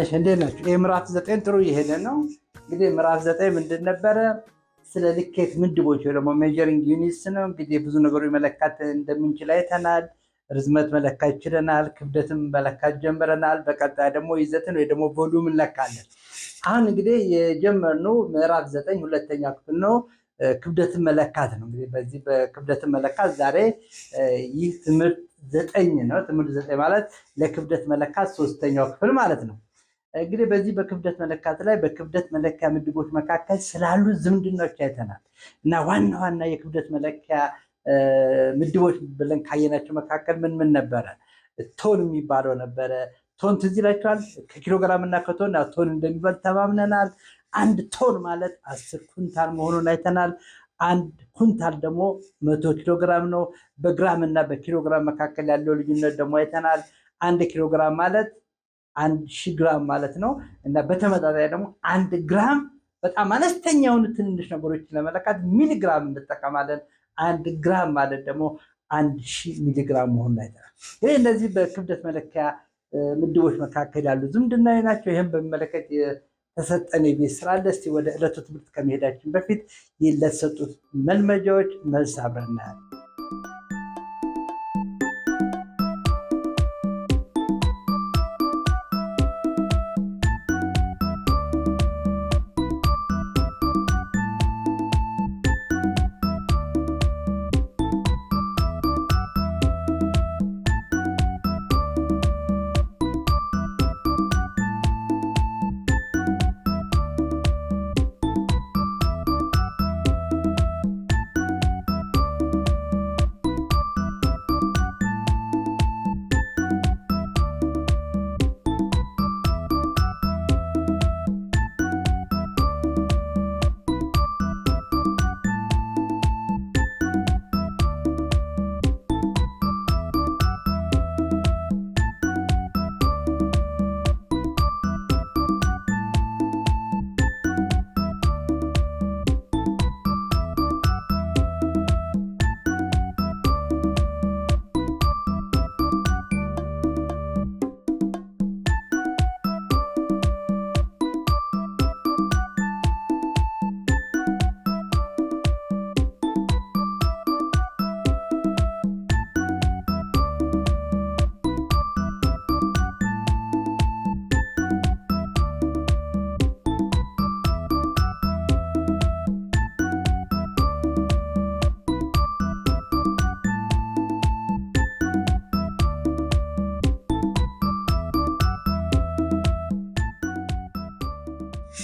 እሺ እንዴት ናችሁ? ምዕራፍ 9 ጥሩ እየሄደ ነው። እንግዲህ ምዕራፍ 9 ምንድን ነበረ? ስለ ልኬት ምድቦች ወይ ደግሞ ሜጀሪንግ ዩኒትስ ነው። እንግዲህ ብዙ ነገሮች መለካት እንደምንችል አይተናል። ርዝመት መለካት ችለናል። ክብደትም መለካት ጀምረናል። በቀጣይ ደግሞ ይዘትን ወይ ደግሞ ቮሉም እንለካለን። አሁን እንግዲህ የጀመርነው ምዕራፍ 9 ሁለተኛ ክፍል ነው። ክብደትን መለካት ነው። እንግዲህ በዚህ በክብደትን መለካት ዛሬ ይህ ትምህርት 9 ነው። ትምህርት 9 ማለት ለክብደት መለካት ሶስተኛው ክፍል ማለት ነው። እንግዲህ በዚህ በክብደት መለካት ላይ በክብደት መለኪያ ምድቦች መካከል ስላሉ ዝምድናዎች አይተናል እና ዋና ዋና የክብደት መለኪያ ምድቦች ብለን ካየናቸው መካከል ምን ምን ነበረ? ቶን የሚባለው ነበረ። ቶን ትዝ ይላችኋል? ከኪሎግራም እና ከቶን ቶን እንደሚበልጥ ተማምነናል። አንድ ቶን ማለት 10 ኩንታል መሆኑን አይተናል። አንድ ኩንታል ደግሞ 100 ኪሎግራም ነው። በግራም እና በኪሎግራም መካከል ያለው ልዩነት ደግሞ አይተናል። 1 ኪሎግራም ማለት 1000 ግራም ማለት ነው እና በተመጣጣኝ ደግሞ 1 ግራም በጣም አነስተኛ የሆኑ ትንንሽ ነገሮችን ለመለካት ሚሊግራም እንጠቀማለን። 1 ግራም ማለት ደግሞ 1000 ሚሊግራም መሆኑን አይተናል። ይህ እነዚህ በክብደት መለኪያ ምድቦች መካከል ያሉ ዝምድናዊ ናቸው። ይህም በሚመለከት የተሰጠን የቤት ስራ አለ። እስቲ ወደ ዕለቱ ትምህርት ከመሄዳችን በፊት ለተሰጡት መልመጃዎች መልስ አብረን እናያለን።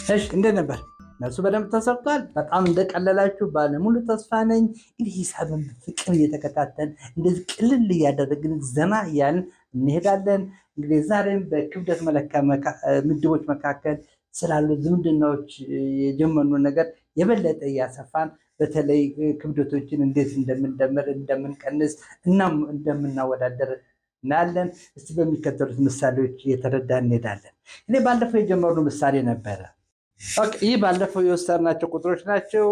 እሺ እንዴት ነበር? መልሱ በደንብ ተሰርቷል። በጣም እንደቀለላችሁ ባለሙሉ ተስፋ ነኝ። እንግዲህ ሂሳብን ፍቅር እየተከታተል እንደዚህ ቅልል እያደረግን ዘና እያልን እንሄዳለን። እንግዲህ ዛሬም በክብደት መለኪያ ምድቦች መካከል ስላሉ ዝምድናዎች የጀመርነው ነገር የበለጠ እያሰፋን በተለይ ክብደቶችን እንዴት እንደምንደምር እንደምንቀንስ እናም እንደምናወዳደር እናያለን። እስቲ በሚከተሉት ምሳሌዎች እየተረዳ እንሄዳለን። እኔ ባለፈው የጀመርነው ምሳሌ ነበረ። ይህ ባለፈው የወሰድናቸው ቁጥሮች ናቸው።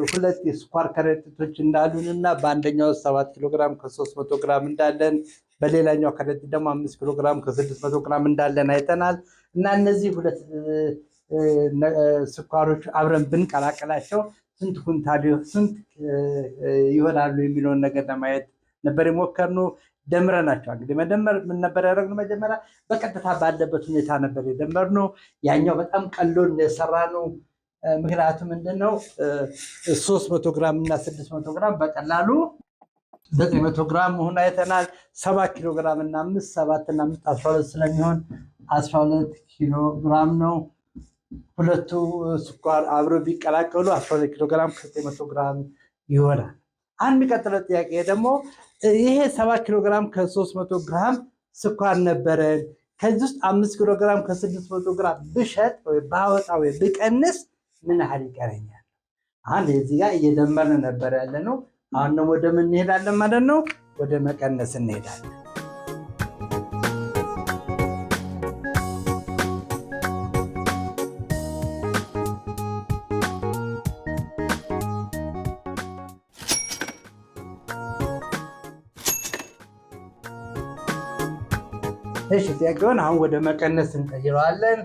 2 የስኳር ከረጢቶች እንዳሉን እና በአንደኛው 7 ኪሎግራም ከ300 ግራም እንዳለን በሌላኛው ከረጢት ደግሞ 5 ኪሎግራም ከ600 ግራም እንዳለን አይተናል እና እነዚህ 2 ስኳሮች አብረን ብንቀላቀላቸው ስንት ኩንታል ስንት ይሆናሉ የሚለውን ነገር ለማየት ነበር የሞከርነው። ደምረናቸው እንግዲህ መደመር ምን ነበር ያደረግነው? መጀመሪያ በቀጥታ ባለበት ሁኔታ ነበር የደመርነው። ያኛው በጣም ቀሎን የሰራነው ምክንያቱም ምንድነው 300 ግራም እና 600 ግራም በቀላሉ 900 ግራም መሆኑን አይተናል። 7 ኪሎ ግራም እና 5 7 እና 5 12 ስለሚሆን 12 ኪሎ ግራም ነው። ሁለቱ ስኳር አብረው ቢቀላቀሉ 12 ኪሎ ግራም ከ900 ግራም ይሆናል። አንድ የሚቀጥለው ጥያቄ ደግሞ ይሄ 7 ኪሎ ግራም ከ300 ግራም ስኳር ነበረን፣ ከዚህ ውስጥ 5 ኪሎ ግራም ከ600 ግራም ብሸጥ ወይ ባወጣ ወይ ብቀንስ ምን ያህል ይቀረኛል? አንድ እዚህ ጋር እየደመርን ነበር ያለ ነው። አሁን ደግሞ ወደ ምን እንሄዳለን ማለት ነው? ወደ መቀነስ እንሄዳለን። እሺ ጥያቄውን አሁን ወደ መቀነስ እንቀይረዋለን።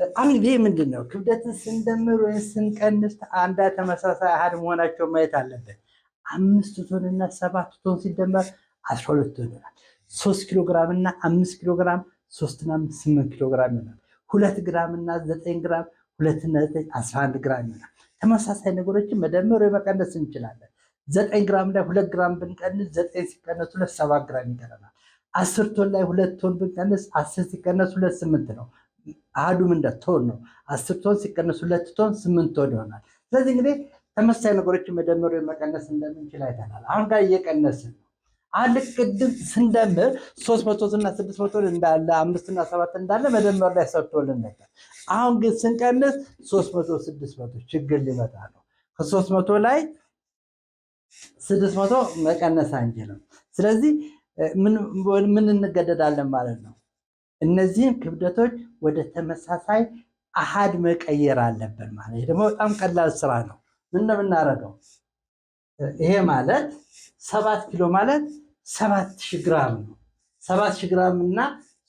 አሁን ይሄ ምንድን ነው? ክብደትን ስንደምር ወይም ስንቀንስ አንድ ተመሳሳይ አሃድ መሆናቸው ማየት አለብን። 5 ቶን እና 7 ቶን ሲደመር 12 ቶን ይሆናል። 3 ኪሎ ግራም እና 5 ኪሎ ግራም 3 እና 8 ኪሎ ግራም ይሆናል። 2 ግራም እና 9 ግራም 2 እና 9 11 ግራም ይሆናል። ተመሳሳይ ነገሮችን መደመር ወይ መቀነስ እንችላለን። 9 ግራም ላይ 2 ግራም ብንቀንስ 9 ሲቀነስ 2 7 ግራም ይቀረናል። 10 ቶን ላይ 2 ቶን ብንቀንስ 10 ሲቀነስ 2 8 ነው። አሃዱም እንደ ቶን ነው። 10 ቶን ሲቀነስ 2 ቶን 8 ቶን ይሆናል። ስለዚህ እንግዲህ ተመሳሳይ ነገሮችን መደመር ወይ መቀነስ እንደምንችል አይተናል። አሁን ጋር እየቀነስን ነው። አንድ ቅድም ስንደምር 300 እና 600 እንዳለ 5 እና 7 እንዳለ መደመር ላይ ሰርቶልን ነበር። አሁን ግን ስንቀንስ 300 600 ችግር ሊመጣ ነው። ከ300 ላይ 600 መቀነስ አንችልም። ስለዚህ ምን እንገደዳለን ማለት ነው? እነዚህን ክብደቶች ወደ ተመሳሳይ አሃድ መቀየር አለብን ማለት። ይሄ ደግሞ በጣም ቀላል ስራ ነው። ምን ነው የምናደርገው? ይሄ ማለት 7 ኪሎ ማለት 7000 ግራም ነው። 7000 ግራም እና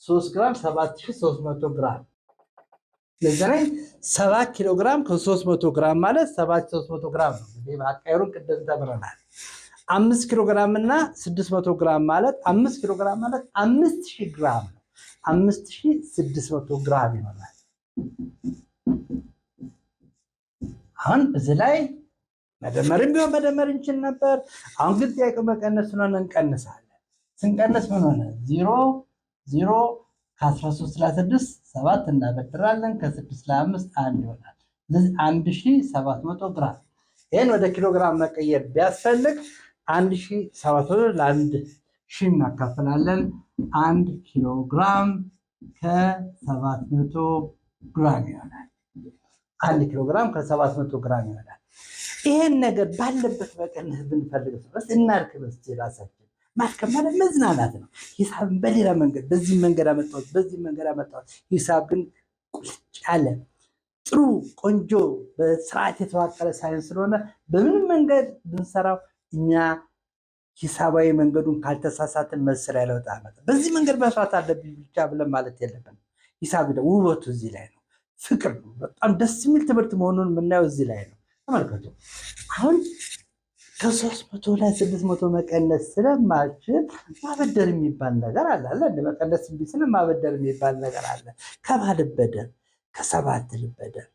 3 ግራም 7300 ግራም። ለዚህ 7 ኪሎ ግራም ከ300 ግራም ማለት 7300 ግራም ነው። እንግዲህ በአቃይሩን ቅድም ተምረናል። 5 ኪሎ ግራም እና 600 ግራም ማለት 5 ኪሎ ግራም ማለት 5000 ግራም ነው። 5600 ግራም ይሆናል። አሁን እዚህ ላይ መደመርም ቢሆን መደመር እንችል ነበር። አሁን ግን ጥያቄው መቀነስ ስለሆነ እንቀንሳለን። ስንቀንስ ምን ሆነ? 0 0 ከ13 ለ6 7 እናበድራለን። ከ6 ለ5 1 ይሆናል። ስለዚህ 1700 ግራም። ይህን ወደ ኪሎ ግራም መቀየር ቢያስፈልግ 1700 ለ1 ሺህ እናካፍላለን። 1 ኪሎ ግራም ከ700 ግራም ይሆናል። 1 ኪሎ ግራም ከ700 ግራም ይሆናል። ይሄን ነገር ባለበት መቀነስ ብንፈልግ እናድክም እስኪ ራሳችን። ማድከም ማለት መዝናናት ነው። ሂሳብን በሌላ መንገድ በዚህ መንገድ አመጣሁት፣ በዚህ መንገድ አመጣሁት። ሂሳብ ግን ቁልጭ ያለ ጥሩ ቆንጆ በስርዓት የተዋቀረ ሳይንስ ስለሆነ በምንም መንገድ ብንሰራው እኛ ሂሳባዊ መንገዱን ካልተሳሳትን መስሪያ ለውጥ አመጣ። በዚህ መንገድ መስራት አለብኝ ብቻ ብለን ማለት የለብንም። ሂሳብ ውበቱ እዚህ ላይ ነው። ፍቅር ነው። በጣም ደስ የሚል ትምህርት መሆኑን የምናየው እዚህ ላይ ነው። ተመልከቱ። አሁን ከ300 ላይ 600 መቀነስ ስለማችል ማበደር የሚባል ነገር አለ። እንደ መቀነስ ቢስል ማበደር የሚባል ነገር አለ። ከማን ልበደር? ከ7 ልበደር።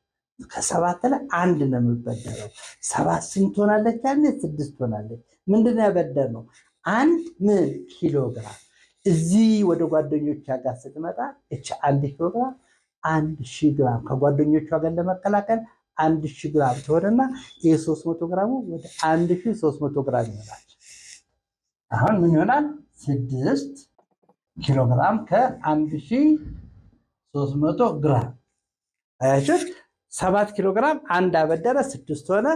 ከ7 ላይ 1 ነው የምበደረው። 7 ስንት ሆናለች? ያኔ 6 ሆናለች። ምንድን ነው ያበደርነው? 1 ምን ኪሎ ግራም። እዚህ ወደ ጓደኞቿ ጋር ስትመጣ እች 1 ኪሎ ግራም 1000 ግራም ከጓደኞቿ ጋር ለመቀላቀል 1000 ግራም ትሆንና የ300 ግራሙ ወደ 1300 ግራም ይሆናል። አሁን ምን ይሆናል? 6 ኪሎ ግራም ከ1300 ግራም። አያችሁ? 7 ኪሎ ግራም አንድ አበደረ 6 ሆነ።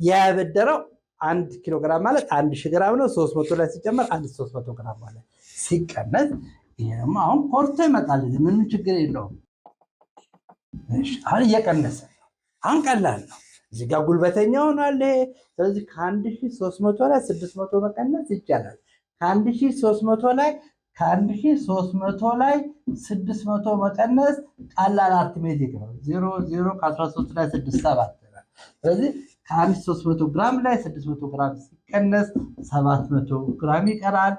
ያበደረው 1 ኪሎ ግራም ማለት 1000 ግራም ነው። 300 ላይ ሲጨመር 1300 ግራም ማለት ሲቀነስ ይሄም አሁን ኮርቶ ይመጣል። ምንም ችግር የለውም። አሁን እየቀነሰ ነው። አሁን ቀላል ነው። እዚህ ጋር ጉልበተኛ ሆኗል። ስለዚህ ከ1300 ላይ 600 መቀነስ ይቻላል። ከ1300 ላይ 600 መቀነስ ቀላል አርትሜቲክ ነው። 0 0 ከ13 ላይ 6 7። ስለዚህ ከ1300 ግራም ላይ 600 ግራም ሲቀነስ 700 ግራም ይቀራል።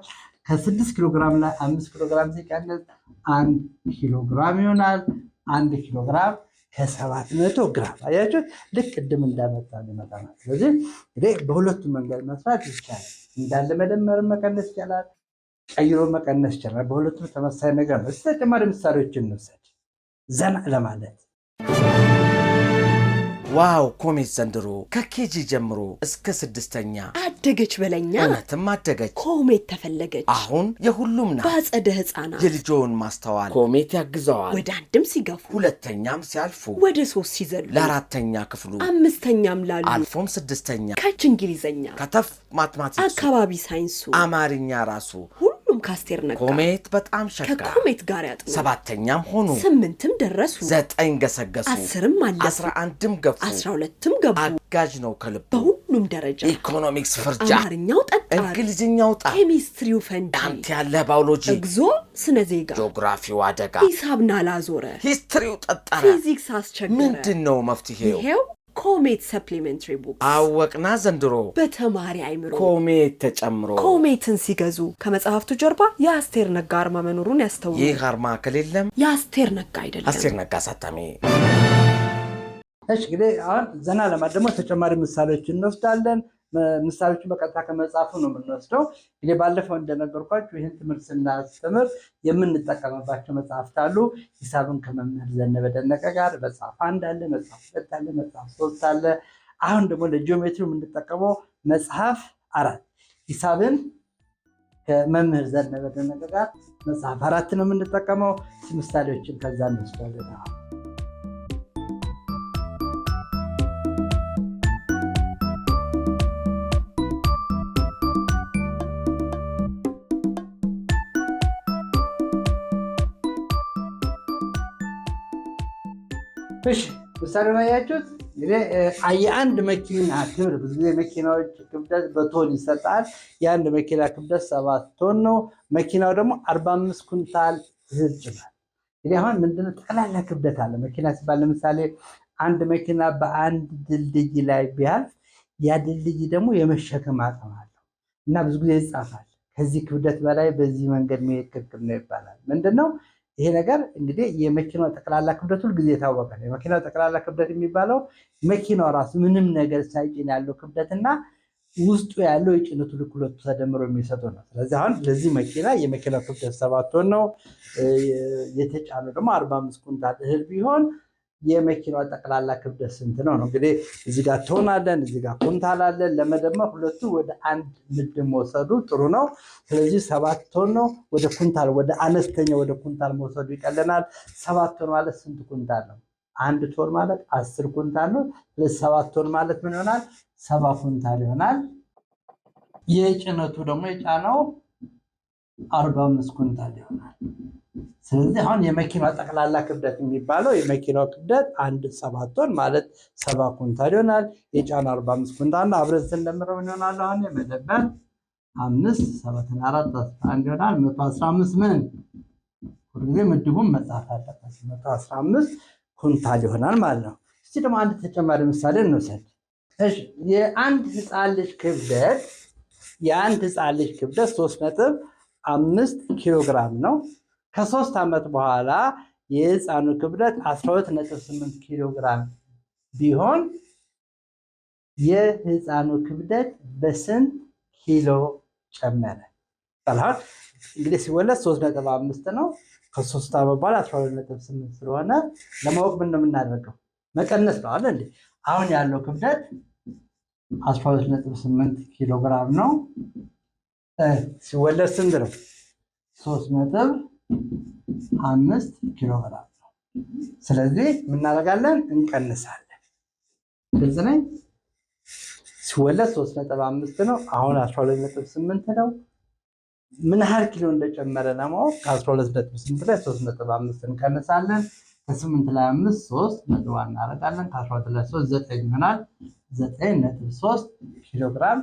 ከ6 ኪሎ ግራም ላይ 5 ኪሎ ግራም ሲቀነስ 1 ኪሎ ግራም ይሆናል። 1 ኪሎ ግራም ከ700 ግራም። አያችሁ? ልክ ቅድም እንዳመጣ ነው። ስለዚህ በሁለቱም መንገድ መስራት ይቻላል። እንዳለ መደመር መቀነስ ይቻላል፣ ቀይሮ መቀነስ ይቻላል። በሁለቱም ተመሳሳይ ነገር ነው። ተጨማሪ ምሳሌዎችን እንውሰድ ዘና ለማለት ዋው ኮሜት ዘንድሮ ከኬጂ ጀምሮ እስከ 6ኛ አደገች በለኛ። እውነትም አደገች። ኮሜት ተፈለገች። አሁን የሁሉም ናት። በአጸደ ሕፃናት የልጆውን ማስተዋል ኮሜት ያግዘዋል። ወደ አንድም ሲገፉ፣ ሁለተኛም ሲያልፉ፣ ወደ 3 ሲዘሉ፣ ለአራተኛ ክፍሉ፣ አምስተኛም ላሉ፣ አልፎም 6ኛ ከች እንግሊዘኛ፣ ከተፍ ማትማቲክስ፣ አካባቢ ሳይንሱ፣ አማርኛ ራሱ ሁሉም ካስቴር ነጋ። ኮሜት በጣም ሸጋ። ከኮሜት ጋር ያጥኑ። 7ኛም ሆኑ፣ 8ም ደረሱ፣ 9 ገሰገሱ፣ 10ም አለፉ፣ 11ም ገፉ፣ 12ም ገቡ። አጋዥ ነው ከልቡ በሁሉም ደረጃ። ኢኮኖሚክስ ፍርጃ፣ አማርኛው ጠጣር፣ እንግሊዝኛው ጣር፣ ኬሚስትሪው ፈንጂ፣ አንተ ያለ ባዮሎጂ፣ እግዞ ስነ ዜጋ፣ ጂኦግራፊው አደጋ፣ ሂሳብ ናላዞረ፣ ሂስትሪው ጠጠረ፣ ፊዚክስ አስቸገረ። ምንድነው መፍትሄው? ይሄው ኮሜት ሰፕሊሜንተሪ ቡክ አወቅና ዘንድሮ በተማሪ አይምሮ ኮሜት ተጨምሮ። ኮሜትን ሲገዙ ከመጽሐፍቱ ጀርባ የአስቴር ነጋ አርማ መኖሩን ያስተውሉ። ይህ አርማ ከሌለም የአስቴር ነጋ አይደለም። አስቴር ነጋ አሳታሚ። እሺ እንግዲህ አሁን ዘና ለማለት ደግሞ ተጨማሪ ምሳሌዎችን እንወስዳለን። ምሳሌዎችን በቀጥታ ከመጽሐፉ ነው የምንወስደው። እንግዲህ ባለፈው እንደነገርኳችሁ ይህን ትምህርት ስናስተምር የምንጠቀምባቸው መጽሐፍት አሉ። ሂሳብን ከመምህር ዘነበ ደነቀ ጋር መጽሐፍ 1 አለ፣ መጽሐፍ 2 አለ፣ መጽሐፍ 3 አለ። አሁን ደግሞ ለጂኦሜትሪ የምንጠቀመው መጽሐፍ 4 ሂሳብን ከመምህር ዘነበ ደነቀ ጋር መጽሐፍ 4 ነው የምንጠቀመው። ምሳሌዎችን ከዛ እንወስዳለን። እሺ ምሳሌውን አያችሁት? እንግዲህ የአንድ መኪና ክብር ብዙ ጊዜ መኪናዎች ክብደት በቶን ይሰጣል። የአንድ መኪና ክብደት 7 ቶን ነው። መኪናው ደግሞ 45 ኩንታል እህል ጭኗል። እንግዲህ አሁን ምንድነው ጠቅላላ ክብደት አለ። መኪና ሲባል ለምሳሌ አንድ መኪና በአንድ ድልድይ ላይ ቢያልፍ ያ ድልድይ ደግሞ የመሸከም አቅም አለው እና ብዙ ጊዜ ይጻፋል። ከዚህ ክብደት በላይ በዚህ መንገድ መሄድ ክልክል ነው ይባላል። ምንድነው ይሄ ነገር? እንግዲህ የመኪናው ጠቅላላ ክብደት ሁል ጊዜ የታወቀ ነው። የመኪናው ጠቅላላ ክብደት የሚባለው መኪናው ራሱ ምንም ነገር ሳይጭን ያለው ክብደትና ውስጡ ያለው የጭነቱ ልክ ሁለቱ ተደምሮ የሚሰጡ ነው። ስለዚህ አሁን ለዚህ መኪና የመኪናው ክብደት 7 ቶን ነው። የተጫነው ደግሞ 45 ኩንታል እህል ቢሆን የመኪናው ጠቅላላ ክብደት ስንት ነው? እንግዲህ እዚህ ጋር ቶን አለን፣ እዚህ ጋር ኩንታል አለን። ለመደመር ሁለቱ ወደ አንድ ምድብ መውሰዱ ጥሩ ነው። ስለዚህ 7 ቶን ነው። ወደ ኩንታል ወደ አነስተኛ ወደ ኩንታል መውሰዱ ይቀለናል። 7 ቶን ማለት ስንት ኩንታል ነው? 1 ቶን ማለት 10 ኩንታል ነው። ስለዚህ 7 ቶን ማለት ምን ይሆናል? 70 ኩንታል ይሆናል። የጭነቱ ደግሞ የጫነው 45 ኩንታል ይሆናል። ስለዚህ አሁን የመኪናው ጠቅላላ ክብደት የሚባለው የመኪናው ክብደት 7 ቶን ማለት 70 ኩንታል ይሆናል። የጫነው 45 ኩንታል ነው። አብረን ስንደምረው ምን ይሆናል? አሁን የመደመር 5 7 4 11 ይሆናል። 115 ምን ሁልጊዜ ምድቡን መጻፍ አለበት። 115 ኩንታል ይሆናል ማለት ነው። እስቲ ደግሞ አንድ ተጨማሪ ምሳሌ እንውሰድ። እሺ የአንድ ህፃን ልጅ ክብደት 3.5 ኪሎ ግራም ነው። ከ3 ዓመት በኋላ የህፃኑ ክብደት 12.8 ኪሎ ግራም ቢሆን የህፃኑ ክብደት በስንት ኪሎ ጨመረ? እንግዲህ ሲወለድ 3.5 ነው። ከ3 ዓመት በኋላ 12.8 ስለሆነ ለማወቅ ምን ነው የምናደርገው? መቀነስ ነው አይደል? አሁን ያለው ክብደት 12.8 ኪሎ ግራም ነው። ሲወለድ ስንት ነው? 3.5 ኪሎ ግራም ነው። ስለዚህ የምናደርጋለን እንቀንሳለን። ግልጽ ነኝ? ሲወለድ 3.5 ነው። አሁን 12.8 ነው። ምን ያህል ኪሎ እንደጨመረ ለማወቅ ከ12.8 ላይ 3.5 እንቀንሳለን። ከ8 ላይ 5 3 ነጥብ እናደርጋለን። ከ12 ላይ 3 9 ይሆናል። 9.3 ኪሎ ግራም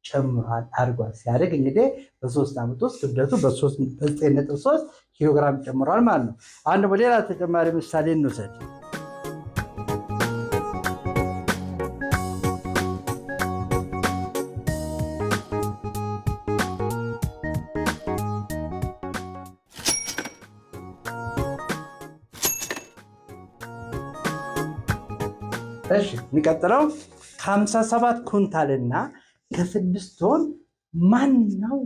ጨምሯል አድርጓል። ሲያደግ እንግዲህ በ3 ዓመት ውስጥ ክብደቱ በ9.3 ኪሎ ግራም ጨምሯል ማለት ነው። አንድ ሌላ ተጨማሪ ምሳሌ እንውሰድ። እሺ የሚቀጥለው ከ57 ኩንታልና ከ6 ቶን ማንኛው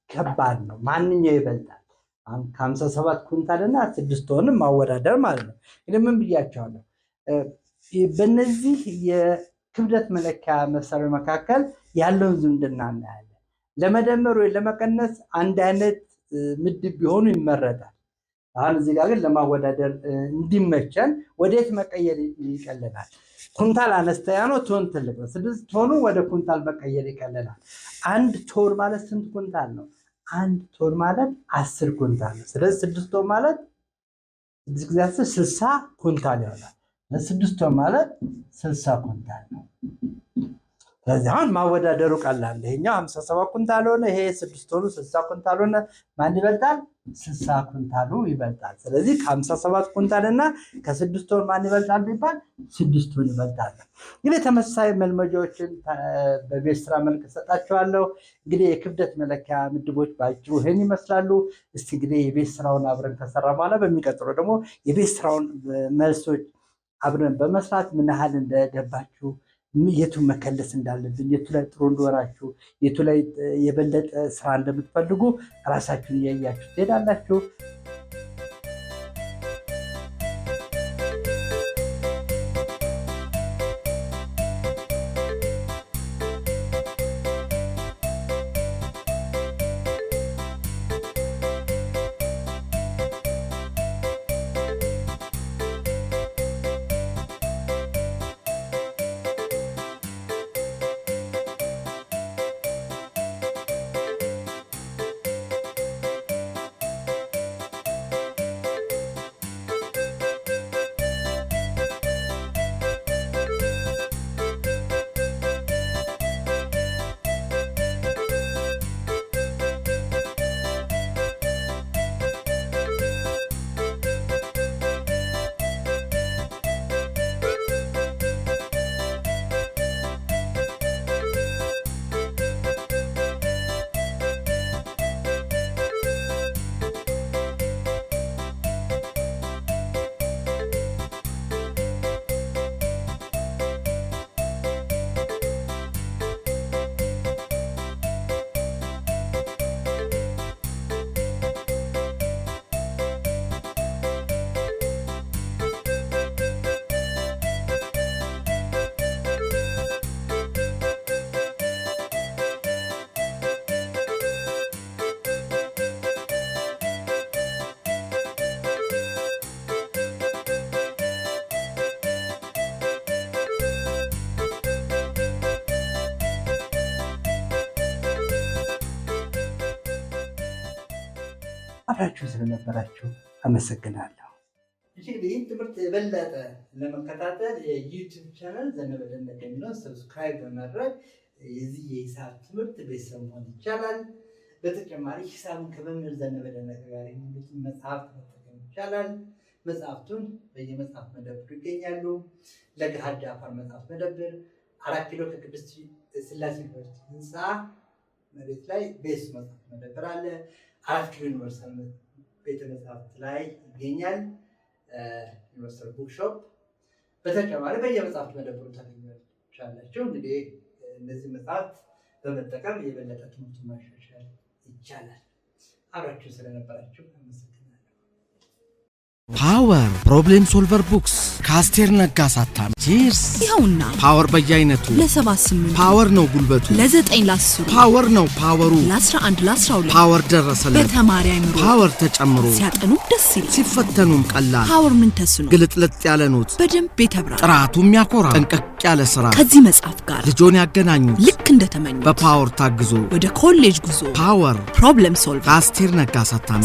ከባድ ነው? ማንኛው ይበልጣል? ከ57 ኩንታልና 6 ቶንም ማወዳደር ማለት ነው። እንግዲህ ምን ብያቸዋለሁ? በእነዚህ የክብደት መለኪያ መሳሪያ መካከል ያለውን ዝምድና እናያለን። ለመደመር ወይ ለመቀነስ አንድ አይነት ምድብ ቢሆኑ ይመረጣል። አሁን እዚህ ጋር ግን ለማወዳደር እንዲመቸን ወዴት መቀየር ይቀለናል? ኩንታል አነስተኛ ነው፣ ቶን ትልቅ ነው። 6 ቶኑ ወደ ኩንታል መቀየር ይቀለናል። 1 ቶን ማለት ስንት ኩንታል ነው? 1 ቶን ማለት 10 ኩንታል ነው። ስለዚህ 6 ቶን ማለት 6 ጊዜ 10 60 ኩንታል ይሆናል። 6 ቶን ማለት 60 ኩንታል ነው። ስለዚህ አሁን ማወዳደሩ ቀላል። ይሄኛው 57 ኩንታል ሆነ፣ ይሄ 6 ቶኑ 60 ኩንታል ሆነ። ማን ይበልጣል? 60 ኩንታሉ ይበልጣል። ስለዚህ ከ57 ኩንታል እና ከ6 ቶን ማን ይበልጣል ቢባል 6 ቶን ይበልጣል። እንግዲህ ተመሳሳይ መልመጃዎችን በቤት ስራ መልክ ሰጣችኋለሁ። እንግዲህ የክብደት መለኪያ ምድቦች ባጭሩ ይሄን ይመስላሉ። እስቲ እንግዲህ የቤት ስራውን አብረን ከሰራ በኋላ በሚቀጥለው ደግሞ የቤት ስራውን መልሶች አብረን በመስራት ምን ያህል እንደገባችሁ፣ የቱ መከለስ እንዳለብን፣ የቱ ላይ ጥሩ እንደሆናችሁ፣ የቱ ላይ የበለጠ ስራ እንደምትፈልጉ ራሳችሁን እያያችሁ ትሄዳላችሁ። አብራችሁ ስለነበራችሁ አመሰግናለሁ። ይህን ትምህርት የበለጠ ለመከታተል የዩቲዩብ ቻናል ዘነበ ደነቀ የሚለውን ሰብስክራይብ በማድረግ የዚህ የሂሳብ ትምህርት ቤተሰብ መሆን ይቻላል። በተጨማሪ ሂሳብን ከመምህር ዘነበ ደነቀ ጋር የሚሉትን መጽሐፍት መጠቀም ይቻላል። መጽሐፍቱን በየመጽሐፍ መደብሩ ይገኛሉ። ለገሃድ አፋር መጽሐፍ መደብር 4 ኪሎ ከቅድስት ሥላሴ ዩኒቨርሲቲ ህንፃ መሬት ላይ ቤስ መጽሐፍ መደብር አለ። 4 ኪሎ ዩኒቨርሳል ቤተ መጽሐፍት ላይ ይገኛል። ዩኒቨርሳል ቡክሾፕ። በተጨማሪ በየመጽሐፍት መደብሩ ታገኛላችሁ። እንግዲህ እነዚህ መጽሐፍት በመጠቀም የበለጠ ትምህርቱን ማሻሻል ይቻላል። አብራችሁ ስለነበራችሁ አመሰግናለሁ። ፓወር ፕሮብሌም ሶልቨር ቡክስ ከአስቴር ነጋ አሳታሚ። ቺርስ! ይኸውና ፓወር በየአይነቱ ለ78 ፓወር ነው ጉልበቱ፣ ለ9 ለ10 ፓወር ነው ፓወሩ፣ ለ11 ለ12 ፓወር ደረሰለት። በተማሪ አይምሮ ፓወር ተጨምሮ ሲያጠኑ ደስ ይላል፣ ሲፈተኑም ቀላል። ፓወር ምን ተስኖ ግልጥልጥ ያለ ኖት በደንብ የተብራራ ጥራቱ የሚያኮራ ጠንቀቅ ያለ ስራ ከዚህ መጽሐፍ ጋር ልጆን ያገናኙ ልክ እንደተመኙ በፓወር ታግዞ ወደ ኮሌጅ ጉዞ ፓወር ፕሮብሌም ሶልቨር ከአስቴር ነጋ አሳታሚ።